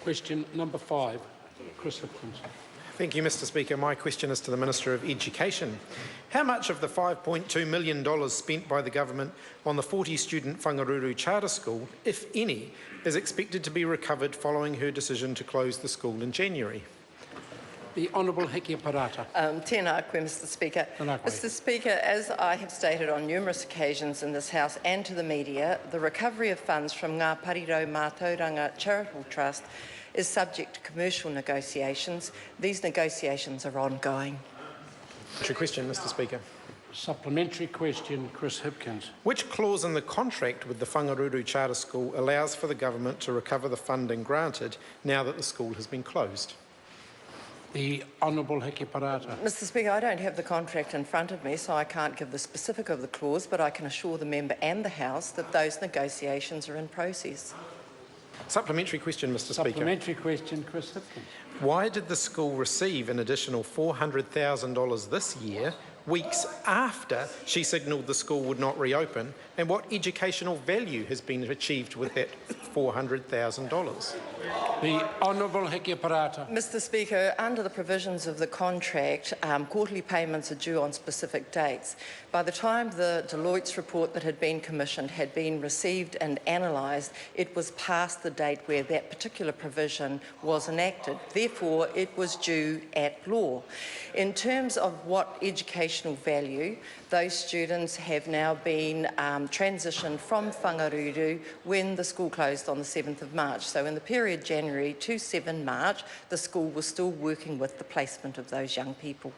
Question number 5, Chris Hipkins. Thank you, Mr Speaker. My question is to the Minister of Education. How much of the $5.2 million spent by the government on the 40-student Whangaruru Charter School, if any, is expected to be recovered following her decision to close the school in January? The Honourable Heke Parata. Tēnā koe, Mr Speaker. Mr Speaker, as I have stated on numerous occasions in this House and to the media, the recovery of funds from Ngā Parirau Mātauranga Charitable Trust is subject to commercial negotiations. These negotiations are ongoing. Question, Mr Speaker. Supplementary question, Chris Hipkins. Which clause in the contract with the Whangaruru Charter School allows for the government to recover the funding granted now that the school has been closed? The Honourable Heke Parata. Mr Speaker, I don't have the contract in front of me, so I can't give the specific of the clause, but I can assure the member and the House that those negotiations are in process. Supplementary question, Mr Speaker. Supplementary question, Chris Hipkins. Why did the school receive an additional $400,000 this year, weeks after she signalled the school would not reopen, and what educational value has been achieved with that $400,000? The Honourable Heke Parata. Mr Speaker, under the provisions of the contract, quarterly payments are due on specific dates. By the time the Deloitte's report that had been commissioned had been received and analysed, it was past the date where that particular provision was enacted. Therefore, it was due at law. In terms of what educational value, those students have now been transitioned from Whangaruru when the school closed on the 7th of March. So in the period January to 7 March, the school was still working with the placement of those young people.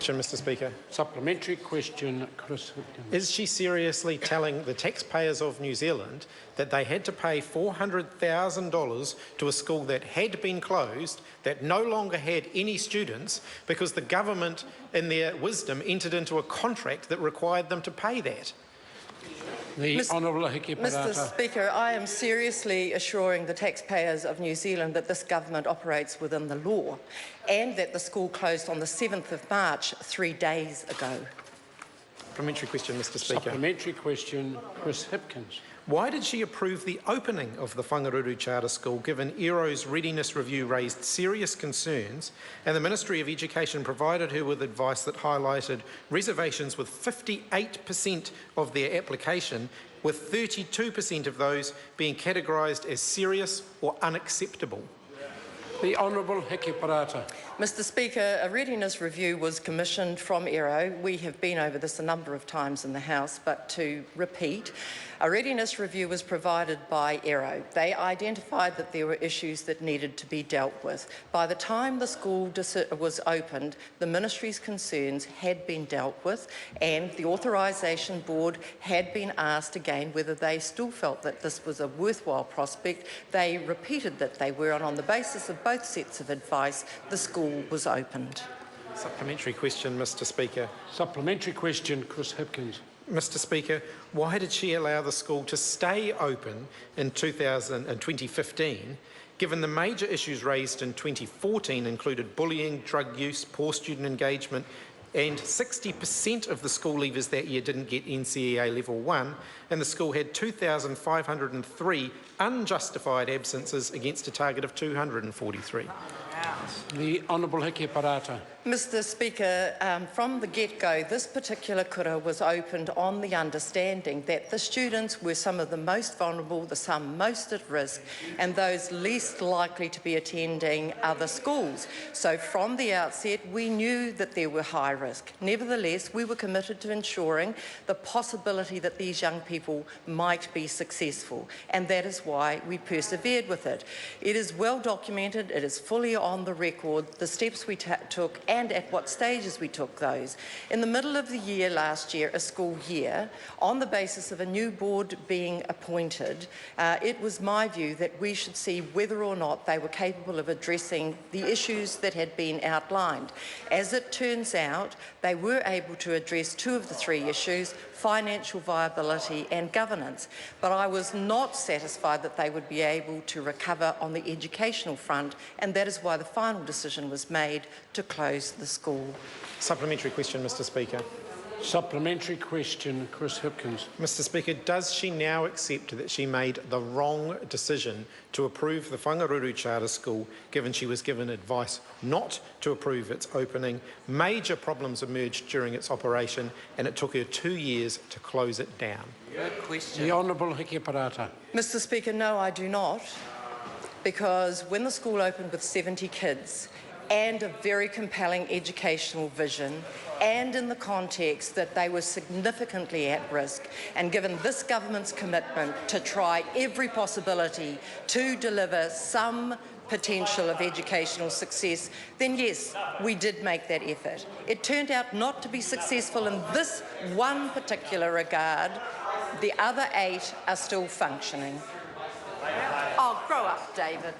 Mr Speaker. Supplementary question, Chris Hipkins. Is she seriously telling the taxpayers of New Zealand that they had to pay $400,000 to a school that had been closed, that no longer had any students, because the government, in their wisdom, entered into a contract that required them to pay that? The Honourable Heke Parata. Mr Speaker, I am seriously assuring the taxpayers of New Zealand that this government operates within the law and that the school closed on the 7th of March 3 days ago. Supplementary question, Mr Speaker. Supplementary question, Chris Hipkins. Why did she approve the opening of the Whangaruru Charter School given ERO's readiness review raised serious concerns and the Ministry of Education provided her with advice that highlighted reservations with 58% of their application, with 32% of those being categorised as serious or unacceptable? The Honourable Heke Parata. Mr Speaker, a readiness review was commissioned from ERO. We have been over this a number of times in the House, but to repeat, a readiness review was provided by ERO. They identified that there were issues that needed to be dealt with. By the time the school was opened, the Ministry's concerns had been dealt with and the authorisation board had been asked again whether they still felt that this was a worthwhile prospect. They repeated that they were, and on the basis of both sets of advice, the school was opened. Supplementary question, Mr Speaker. Supplementary question, Chris Hipkins. Mr Speaker, why did she allow the school to stay open in 2015, given the major issues raised in 2014 included bullying, drug use, poor student engagement, and 60% of the school leavers that year didn't get NCEA Level 1, and the school had 2,503 unjustified absences against a target of 243. The Honourable Heke Parata. Mr Speaker, from the get-go, this particular kura was opened on the understanding that the students were some of the most vulnerable, some most at risk, and those least likely to be attending other schools. So from the outset, we knew that there were high risk. Nevertheless, we were committed to ensuring the possibility that these young people might be successful, and that is why we persevered with it. It is well documented, it is fully on the record, the steps we took and at what stages we took those. In the middle of the year last year, a school year, on the basis of a new board being appointed, it was my view that we should see whether or not they were capable of addressing the issues that had been outlined. As it turns out, they were able to address 2 of the 3 issues, financial viability and governance, but I was not satisfied that they would be able to recover on the educational front, and that is why the final decision was made to close the school. Supplementary question, Mr Speaker. Supplementary question, Chris Hipkins. Mr Speaker, does she now accept that she made the wrong decision to approve the Whangaruru Charter School, given she was given advice not to approve its opening? Major problems emerged during its operation and it took her 2 years to close it down. The Honourable Hiki Parata. Mr Speaker, no, I do not, because when the school opened with 70 kids and a very compelling educational vision, and in the context that they were significantly at risk, and given this government's commitment to try every possibility to deliver some potential of educational success, then yes, we did make that effort. It turned out not to be successful in this one particular regard. The other 8 are still functioning. Oh, grow up, David.